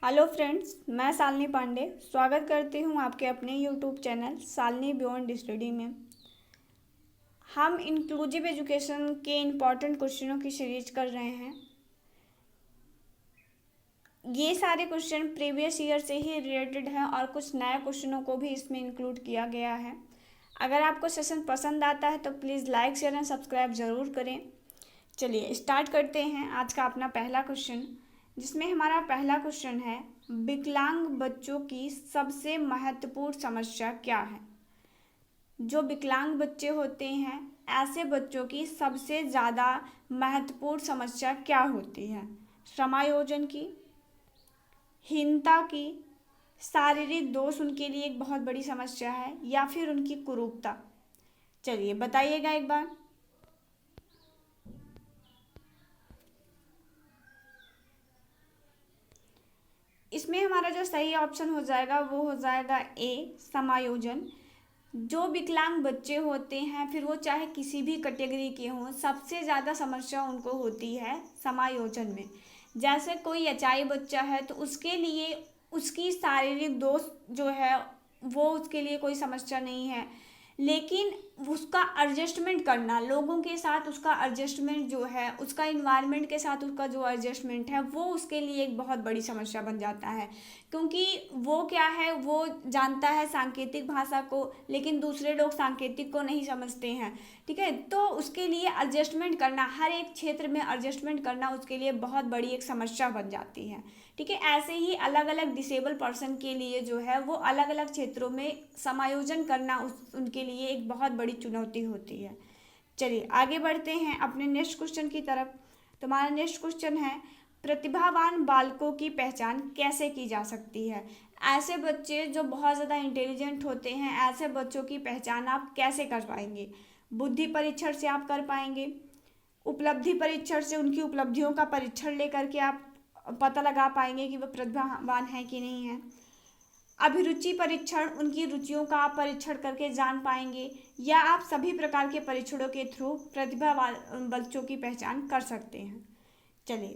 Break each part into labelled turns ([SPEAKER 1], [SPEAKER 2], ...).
[SPEAKER 1] Hello friends, मैं शालिनी पांडे स्वागत करती हूँ आपके अपने YouTube channel Shalini beyond study में। हम इंक्लूसिव एजुकेशन के इम्पॉर्टेंट क्वेश्चनों की सीरीज कर रहे हैं। ये सारे क्वेश्चन प्रीवियस ईयर से ही रिलेटेड हैं और कुछ नए क्वेश्चनों को भी इसमें इंक्लूड किया गया है। अगर आपको सेशन पसंद आता है तो please like share and subscribe ज़रूर करें। चलिए स्टार्ट करते हैं आज का अपना पहला क्वेश्चन, जिसमें हमारा पहला क्वेश्चन है, विकलांग बच्चों की सबसे महत्वपूर्ण समस्या क्या है। जो विकलांग बच्चे होते हैं, ऐसे बच्चों की सबसे ज़्यादा महत्वपूर्ण समस्या क्या होती है। समायोजन की, हीनता की, शारीरिक दोष उनके लिए एक बहुत बड़ी समस्या है, या फिर उनकी कुरूपता। चलिए बताइएगा एक बार। इसमें हमारा जो सही ऑप्शन हो जाएगा वो हो जाएगा ए, समायोजन। जो विकलांग बच्चे होते हैं, फिर वो चाहे किसी भी कैटेगरी के हों, सबसे ज़्यादा समस्या उनको होती है समायोजन में। जैसे कोई अचाई बच्चा है तो उसके लिए उसकी शारीरिक दोष जो है वो उसके लिए कोई समस्या नहीं है, लेकिन उसका एडजस्टमेंट करना, लोगों के साथ उसका एडजस्टमेंट जो है, उसका इन्वायरमेंट के साथ उसका जो एडजस्टमेंट है वो उसके लिए एक बहुत बड़ी समस्या बन जाता है। क्योंकि वो क्या है, वो जानता है सांकेतिक भाषा को, लेकिन दूसरे लोग सांकेतिक को नहीं समझते हैं। ठीक है, तो उसके लिए एडजस्टमेंट करना, हर एक क्षेत्र में एडजस्टमेंट करना उसके लिए बहुत बड़ी एक समस्या बन जाती है। ठीक है, ऐसे ही अलग अलग डिसेबल पर्सन के लिए जो है वो अलग अलग क्षेत्रों में समायोजन करना उनके लिए एक बहुत बड़ी चुनौती होती है। चलिए आगे बढ़ते हैं अपने नेक्स्ट क्वेश्चन की तरफ। तुम्हारा नेक्स्ट क्वेश्चन है, प्रतिभावान बालकों की पहचान कैसे की जा सकती है। ऐसे बच्चे जो बहुत ज़्यादा इंटेलिजेंट होते हैं, ऐसे बच्चों की पहचान आप कैसे कर पाएंगे। बुद्धि परीक्षण से आप कर पाएंगे, उपलब्धि परीक्षण से उनकी उपलब्धियों का परीक्षण लेकर के आप पता लगा पाएंगे कि वह प्रतिभावान है कि नहीं है। अभिरुचि परीक्षण, उनकी रुचियों का आप परीक्षण करके जान पाएंगे, या आप सभी प्रकार के परीक्षणों के थ्रू प्रतिभावान बच्चों की पहचान कर सकते हैं। चलिए,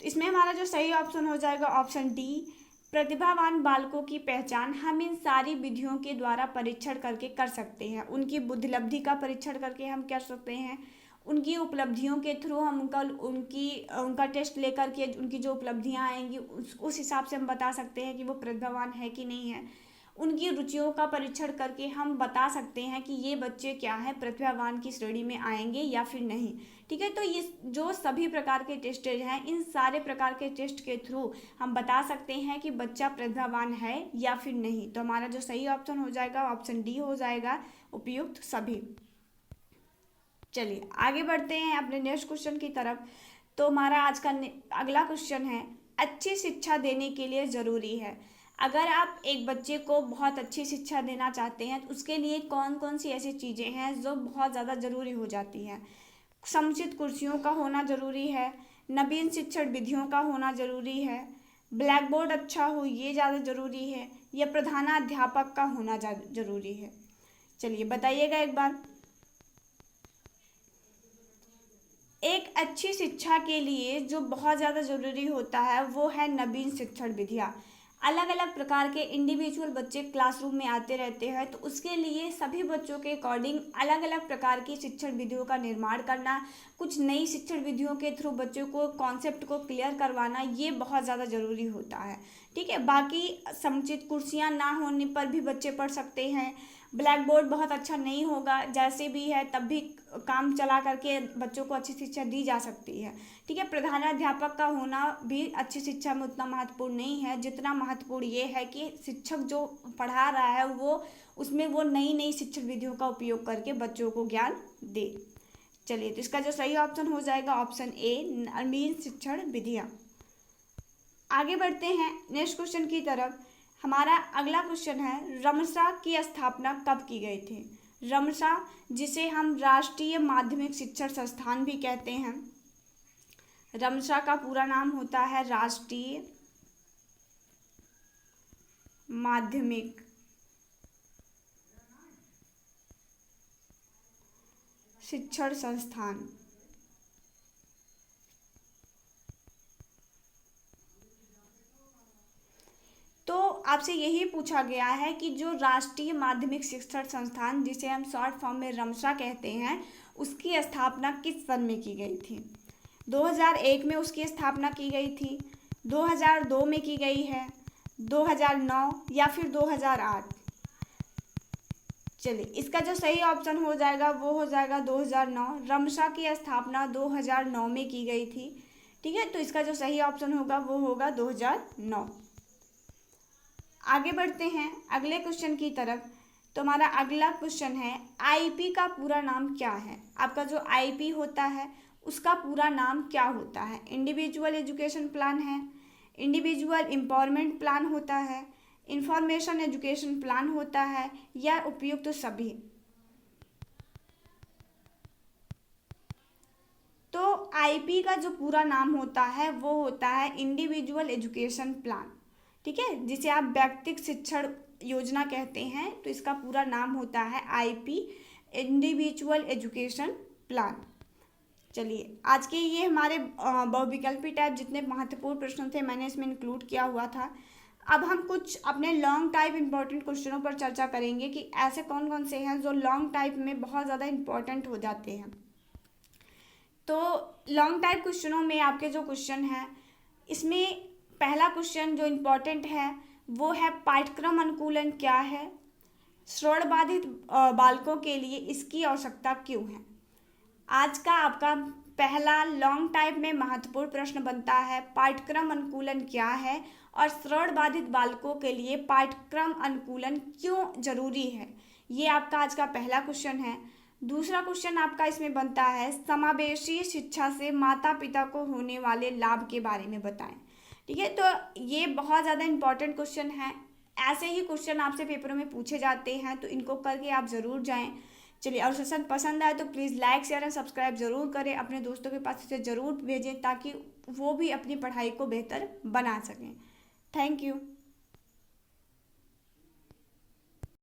[SPEAKER 1] तो इसमें हमारा जो सही ऑप्शन हो जाएगा ऑप्शन डी, प्रतिभावान बालकों की पहचान हम इन सारी विधियों के द्वारा परीक्षण करके कर सकते हैं। उनकी बुद्धिलब्धि का परीक्षण करके हम कर सकते हैं, उनकी उपलब्धियों के थ्रू हम उनका टेस्ट लेकर के उनकी जो उपलब्धियां आएंगी उस हिसाब से हम बता सकते हैं कि वो प्रतिभावान है कि नहीं है। उनकी रुचियों का परीक्षण करके हम बता सकते हैं कि ये बच्चे क्या है, प्रतिभावान की श्रेणी में आएंगे या फिर नहीं। ठीक है, तो ये जो सभी प्रकार के टेस्टेज हैं, इन सारे प्रकार के टेस्ट के थ्रू हम बता सकते हैं कि बच्चा प्रतिभावान है या फिर नहीं। तो हमारा जो सही ऑप्शन हो जाएगा ऑप्शन डी हो जाएगा, उपयुक्त सभी। चलिए आगे बढ़ते हैं अपने नेक्स्ट क्वेश्चन की तरफ। तो हमारा आज का अगला क्वेश्चन है, अच्छी शिक्षा देने के लिए ज़रूरी है। अगर आप एक बच्चे को बहुत अच्छी शिक्षा देना चाहते हैं तो उसके लिए कौन कौन सी ऐसी चीज़ें हैं जो बहुत ज़्यादा ज़रूरी हो जाती हैं। समुचित कुर्सियों का होना ज़रूरी है, नवीन शिक्षण विधियों का होना ज़रूरी है, ब्लैक बोर्ड अच्छा हो ये ज़्यादा ज़रूरी है, या प्रधानाध्यापक का होना ज़रूरी है। चलिए बताइएगा एक बार। एक अच्छी शिक्षा के लिए जो बहुत ज़्यादा ज़रूरी होता है वो है नवीन शिक्षण विधियाँ। अलग अलग प्रकार के इंडिविजुअल बच्चे क्लासरूम में आते रहते हैं, तो उसके लिए सभी बच्चों के अकॉर्डिंग अलग अलग प्रकार की शिक्षण विधियों का निर्माण करना, कुछ नई शिक्षण विधियों के थ्रू बच्चों को कॉन्सेप्ट को क्लियर करवाना, ये बहुत ज़्यादा ज़रूरी होता है। ठीक है, बाकी समुचित कुर्सियाँ ना होने पर भी बच्चे पढ़ सकते हैं, ब्लैक बोर्ड बहुत अच्छा नहीं होगा जैसे भी है तब भी काम चला करके बच्चों को अच्छी शिक्षा दी जा सकती है। ठीक है, प्रधानाध्यापक का होना भी अच्छी शिक्षा में उतना महत्वपूर्ण नहीं है जितना महत्वपूर्ण ये है कि शिक्षक जो पढ़ा रहा है वो उसमें वो नई नई शिक्षण विधियों का उपयोग करके बच्चों को ज्ञान दे। चलिए, तो इसका जो सही ऑप्शन हो जाएगा ऑप्शन ए, नवीन शिक्षण विधियाँ। आगे बढ़ते हैं नेक्स्ट क्वेश्चन की तरफ। हमारा अगला क्वेश्चन है, रमसा की स्थापना कब की गई थी। रमसा, जिसे हम राष्ट्रीय माध्यमिक शिक्षण संस्थान भी कहते हैं, रमसा का पूरा नाम होता है राष्ट्रीय माध्यमिक शिक्षण संस्थान। आपसे यही पूछा गया है कि जो राष्ट्रीय माध्यमिक शिक्षण संस्थान, जिसे हम शॉर्ट फॉर्म में रमसा कहते हैं, उसकी स्थापना किस सन में की गई थी। 2001 में उसकी स्थापना की गई थी, 2002 में की गई है, 2009 या फिर 2008। चलिए, इसका जो सही ऑप्शन हो जाएगा वो हो जाएगा 2009। रमसा की स्थापना 2009 में की गई थी। ठीक है, तो इसका जो सही ऑप्शन होगा वो होगा 2009। आगे बढ़ते हैं अगले क्वेश्चन की तरफ। तो हमारा अगला क्वेश्चन है, आईपी का पूरा नाम क्या है। आपका जो आईपी होता है उसका पूरा नाम क्या होता है। इंडिविजुअल एजुकेशन प्लान है, इंडिविजुअल एम्पावरमेंट प्लान होता है, इंफॉर्मेशन एजुकेशन प्लान होता है, या उपयुक्त सभी। तो आईपी का जो पूरा नाम होता है वो होता है इंडिविजुअल एजुकेशन प्लान। ठीक है, जिसे आप व्यक्तिगत शिक्षण योजना कहते हैं, तो इसका पूरा नाम होता है आईपी, इंडिविजुअल एजुकेशन प्लान। चलिए, आज के ये हमारे बहुविकल्पी टाइप जितने महत्वपूर्ण प्रश्न थे मैंने इसमें इंक्लूड किया हुआ था। अब हम कुछ अपने लॉन्ग टाइप इंपॉर्टेंट क्वेश्चनों पर चर्चा करेंगे कि ऐसे कौन कौन से हैं जो लॉन्ग टाइप में बहुत ज़्यादा इंपॉर्टेंट हो जाते हैं। तो लॉन्ग टाइप क्वेश्चनों में आपके जो क्वेश्चन हैं, इसमें पहला क्वेश्चन जो इम्पोर्टेंट है वो है, पाठ्यक्रम अनुकूलन क्या है, श्रवण बाधित बालकों के लिए इसकी आवश्यकता क्यों है। आज का आपका पहला लॉन्ग टाइप में महत्वपूर्ण प्रश्न बनता है, पाठ्यक्रम अनुकूलन क्या है और श्रवण बाधित बालकों के लिए पाठ्यक्रम अनुकूलन क्यों जरूरी है। ये आपका आज का पहला क्वेश्चन है। दूसरा क्वेश्चन आपका इसमें बनता है, समावेशी शिक्षा से माता पिता को होने वाले लाभ के बारे में बताएं। ठीक है, तो ये बहुत ज़्यादा इंपॉर्टेंट क्वेश्चन है। ऐसे ही क्वेश्चन आपसे पेपरों में पूछे जाते हैं, तो इनको करके आप ज़रूर जाएं। चलिए, और सेशन पसंद आए तो please like share and subscribe ज़रूर करें, अपने दोस्तों के पास इसे ज़रूर भेजें ताकि वो भी अपनी पढ़ाई को बेहतर बना सकें। Thank you.